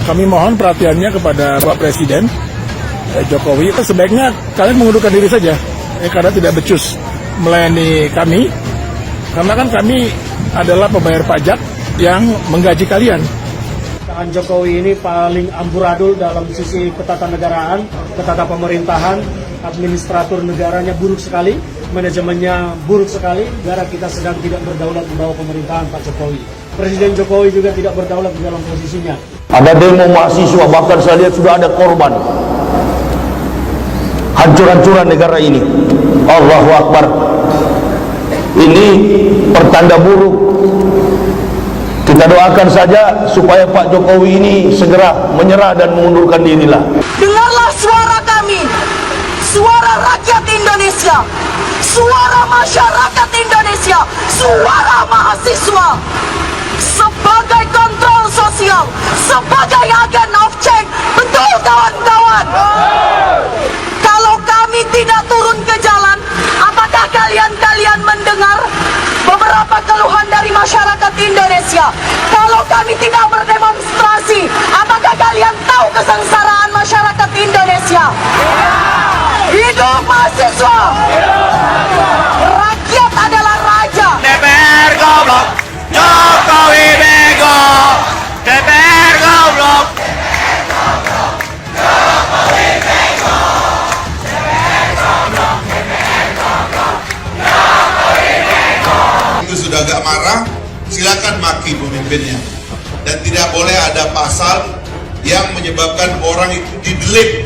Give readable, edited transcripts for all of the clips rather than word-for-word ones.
Kami mohon perhatiannya kepada Bapak Presiden Jokowi. Sebaiknya kalian mengundurkan diri saja, karena tidak becus melayani kami. Karena kan kami adalah pembayar pajak yang menggaji kalian. Pemerintahan Jokowi ini paling amburadul dalam sisi ketatanegaraan, ketata pemerintahan, administratur negaranya buruk sekali, manajemennya buruk sekali. Negara kita sedang tidak berdaulat di bawah pemerintahan Pak Jokowi. Presiden Jokowi juga tidak berdaulat di dalam posisinya. Ada demo mahasiswa, bahkan saya lihat sudah ada korban. Hancur-hancuran negara ini. Allahu Akbar. Ini pertanda buruk. Kita doakan saja supaya Pak Jokowi ini segera menyerah dan mengundurkan dirilah. Dengarlah suara kami, suara rakyat Indonesia, suara masyarakat Indonesia, suara mahasiswa. Sebagai kontrol sosial, sebagai agen of change, betul kawan-kawan. Kalau kami tidak turun ke jalan, apakah kalian mendengar beberapa keluhan dari masyarakat Indonesia? Kalau kami tidak berdemonstrasi, apakah kalian tahu kesengsaraan masyarakat Indonesia? Hidup mahasiswa! Rakyat adalah raja. DPR goblok, Jokowi bego. DPR goblok, Jokowi bego. DPR goblok, DPR goblok, Jokowi bego. Itu sudah agak marah, silakan maki pemimpinnya. Dan tidak boleh ada pasal yang menyebabkan orang itu didelik,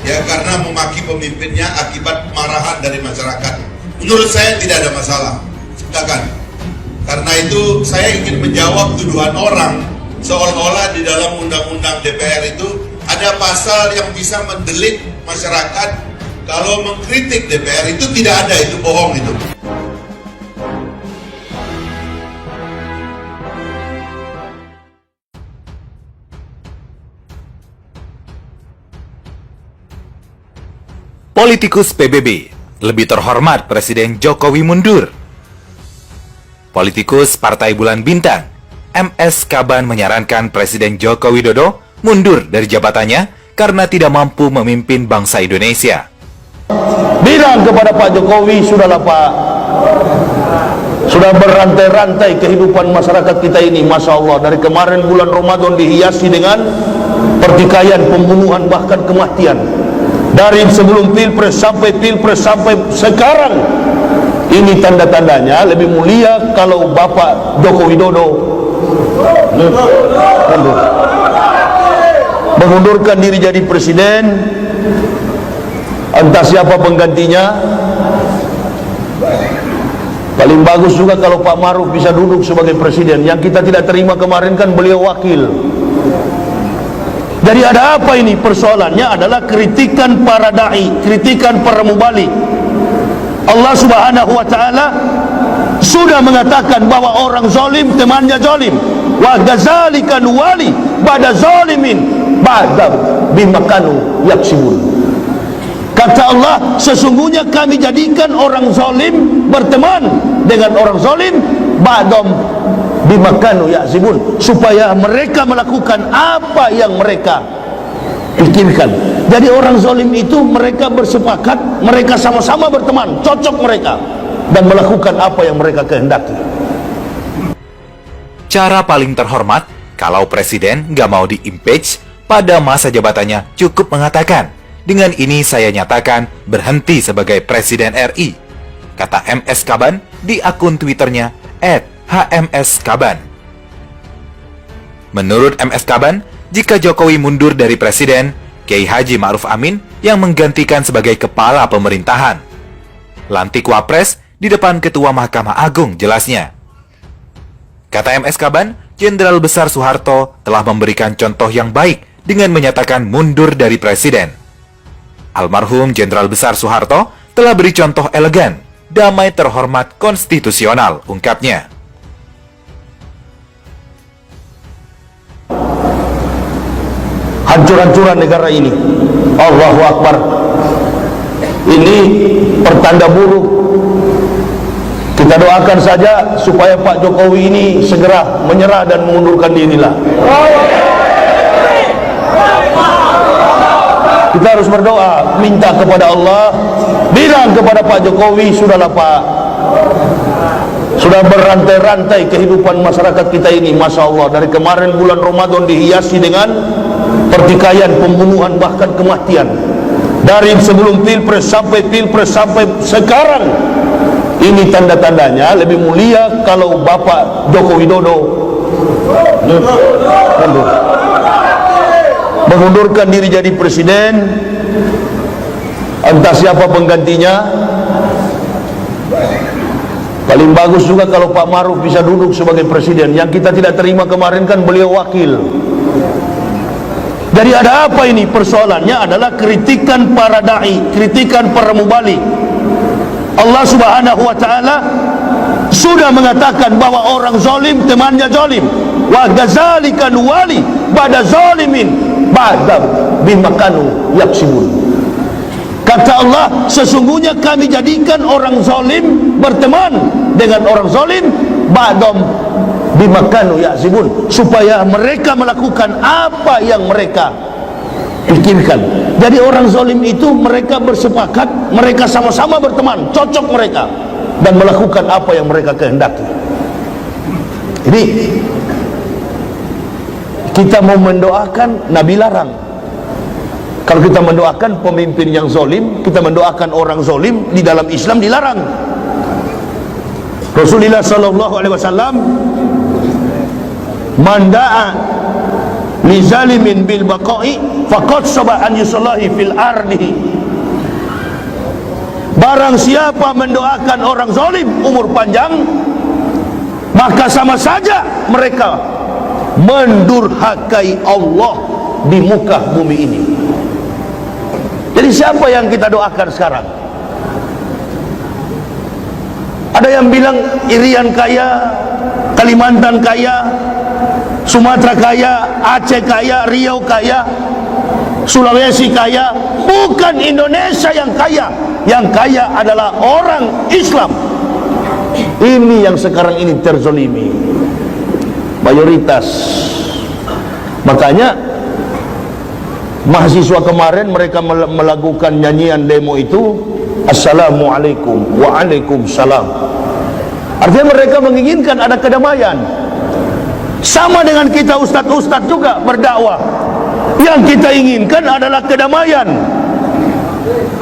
ya, karena memaki pemimpinnya akibat marahan dari masyarakat. Menurut saya tidak ada masalah, silakan. Karena itu saya ingin menjawab tuduhan orang seolah-olah di dalam undang-undang DPR itu ada pasal yang bisa mendelik masyarakat. Kalau mengkritik DPR itu tidak ada, itu bohong itu. Politikus PBB, lebih terhormat Presiden Jokowi mundur. Politikus Partai Bulan Bintang, MS Kaban menyarankan Presiden Joko Widodo mundur dari jabatannya karena tidak mampu memimpin bangsa Indonesia. Bilang kepada Pak Jokowi, sudahlah Pak, sudah berantai-rantai kehidupan masyarakat kita ini, Masya Allah. Dari kemarin bulan Ramadan dihiasi dengan pertikaian, pembunuhan, bahkan kematian. Dari sebelum pilpres sampai sekarang, ini tanda-tandanya lebih mulia kalau Bapak Joko Widodo mengundurkan diri jadi presiden. Entah siapa penggantinya. Paling bagus juga kalau Pak Maruf bisa duduk sebagai presiden. Yang kita tidak terima kemarin kan beliau wakil. Jadi ada apa ini? Persoalannya adalah kritikan para da'i, kritikan para mubalik. Allah Subhanahu wa ta'ala sudah mengatakan bahwa orang zalim temannya zalim. Wa gazalika nuwali ba'da zalimin ba'da bimakanu yaksibun. Kata Allah, sesungguhnya kami jadikan orang zalim berteman dengan orang zalim ba'dam bimakanu yaksibun, supaya mereka melakukan apa yang mereka pikirkan. Jadi orang zalim itu mereka bersepakat, mereka sama-sama berteman, cocok mereka, dan melakukan apa yang mereka kehendaki. Cara paling terhormat kalau presiden nggak mau di-impeach pada masa jabatannya cukup mengatakan, dengan ini saya nyatakan berhenti sebagai Presiden RI, kata MS Kaban di akun Twitternya @HMSKaban. Menurut MS Kaban, jika Jokowi mundur dari presiden, Kiai Haji Ma'ruf Amin yang menggantikan sebagai kepala pemerintahan. Lantik Wapres di depan Ketua Mahkamah Agung, jelasnya. Kata MS Kaban, Jenderal Besar Soeharto telah memberikan contoh yang baik dengan menyatakan mundur dari presiden. Almarhum Jenderal Besar Soeharto telah beri contoh elegan, damai, terhormat, konstitusional, ungkapnya. Hancur-hancuran negara ini. Allahu Akbar. Ini pertanda buruk. Kita doakan saja supaya Pak Jokowi ini segera menyerah dan mengundurkan dirilah. Kita harus berdoa, minta kepada Allah, bilang kepada Pak Jokowi, sudahlah Pak, sudah berantai-rantai kehidupan masyarakat kita ini, Masya Allah. Dari kemarin bulan Ramadan dihiasi dengan pertikaian, pembunuhan, bahkan kematian. Dari sebelum pilpres sampai sekarang. Ini tanda-tandanya lebih mulia kalau Bapak Joko Widodo mengundurkan diri jadi presiden. Entah siapa penggantinya. Paling bagus juga kalau Pak Maruf bisa duduk sebagai presiden. Yang kita tidak terima kemarin kan beliau wakil. Jadi ada apa ini? Persoalannya adalah kritikan para da'i, kritikan para mubalik. Allah Subhanahu wa ta'ala sudah mengatakan bahwa orang zalim temannya zalim. Wa gazalika nuwali ba'da zalimin ba'da bima kanu yaksibun. Kata Allah, sesungguhnya kami jadikan orang zalim berteman dengan orang zalim ba'dam bima kanu yaksibun, supaya mereka melakukan apa yang mereka pikirkan. Jadi orang zalim itu mereka bersepakat, mereka sama-sama berteman, cocok mereka, dan melakukan apa yang mereka kehendaki. Jadi kita mau mendoakan, Nabi larang. Kalau kita mendoakan pemimpin yang zalim, kita mendoakan orang zalim, di dalam Islam dilarang. Rasulullah sallallahu alaihi wasallam, man da'a li zalimin bil baqa'i faqad saba an yusallahi fil ardihi. Barang siapa mendoakan orang zalim umur panjang, maka sama saja mereka mendurhakai Allah di muka bumi ini. Jadi siapa yang kita doakan sekarang? Ada yang bilang Irian kaya, Kalimantan kaya, Sumatera kaya, Aceh kaya, Riau kaya, Sulawesi kaya. Bukan Indonesia yang kaya. Yang kaya adalah orang Islam. Ini yang sekarang ini terzolimi, mayoritas. Makanya mahasiswa kemarin mereka melakukan nyanyian demo itu, Assalamualaikum, Waalaikumsalam. Artinya mereka menginginkan ada kedamaian. Sama dengan kita ustadz-ustadz juga berdakwah. Yang kita inginkan adalah kedamaian.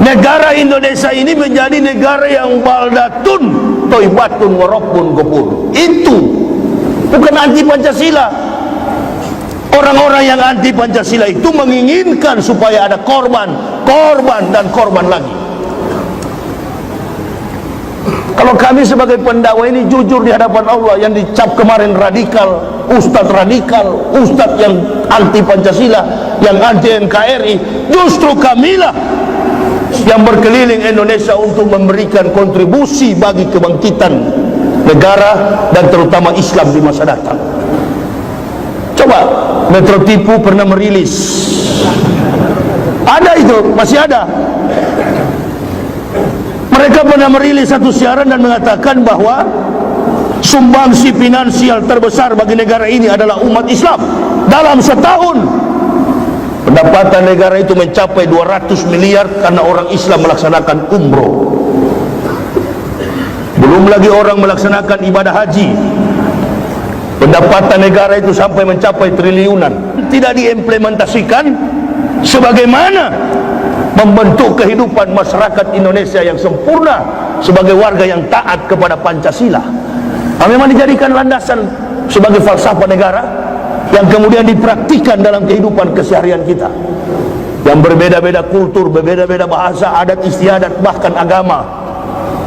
Negara Indonesia ini menjadi negara yang baldatun toibatun warabbun ghafur. Itu bukan anti Pancasila. Orang-orang yang anti Pancasila itu menginginkan supaya ada korban, dan korban lagi. Kalau kami sebagai pendakwah ini jujur di hadapan Allah, yang dicap kemarin radikal, ustadz yang anti Pancasila, yang anti NKRI, justru kamilah yang berkeliling Indonesia untuk memberikan kontribusi bagi kebangkitan negara dan terutama Islam di masa datang. Coba Metro TV pernah merilis, ada itu, masih ada. Mereka pernah merilis satu siaran dan mengatakan bahwa sumbangsi finansial terbesar bagi negara ini adalah umat Islam. Dalam setahun pendapatan negara itu mencapai 200 miliar karena orang Islam melaksanakan umroh. Belum lagi orang melaksanakan ibadah haji. Pendapatan negara itu sampai mencapai triliunan. Tidak diimplementasikan sebagaimana membentuk kehidupan masyarakat Indonesia yang sempurna sebagai warga yang taat kepada Pancasila. Memang dijadikan landasan sebagai falsafah negara yang kemudian dipraktikkan dalam kehidupan keseharian kita, yang berbeda-beda kultur, berbeda-beda bahasa, adat istiadat, bahkan agama.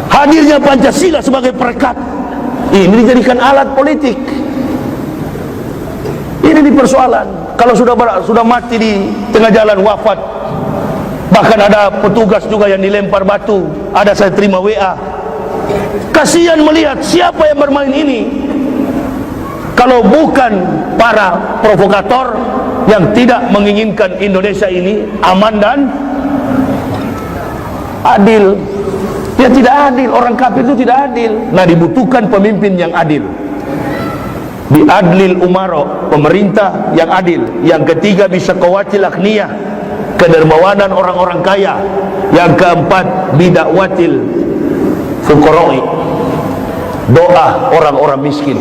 Hadirnya Pancasila sebagai perekat ini dijadikan alat politik. Ini persoalan. Kalau sudah mati di tengah jalan, wafat, bahkan ada petugas juga yang dilempar batu, ada saya terima WA. Kasihan melihat siapa yang bermain ini. Kalau bukan para provokator yang tidak menginginkan Indonesia ini aman dan adil. Dia tidak adil, orang kafir itu tidak adil. Nah, dibutuhkan pemimpin yang adil. Biadlil umaro, pemerintah yang adil. Yang ketiga bisa qawatil akhniyah, kedermawanan orang-orang kaya. Yang keempat, bidakwatil fuqara'i, doa orang-orang miskin.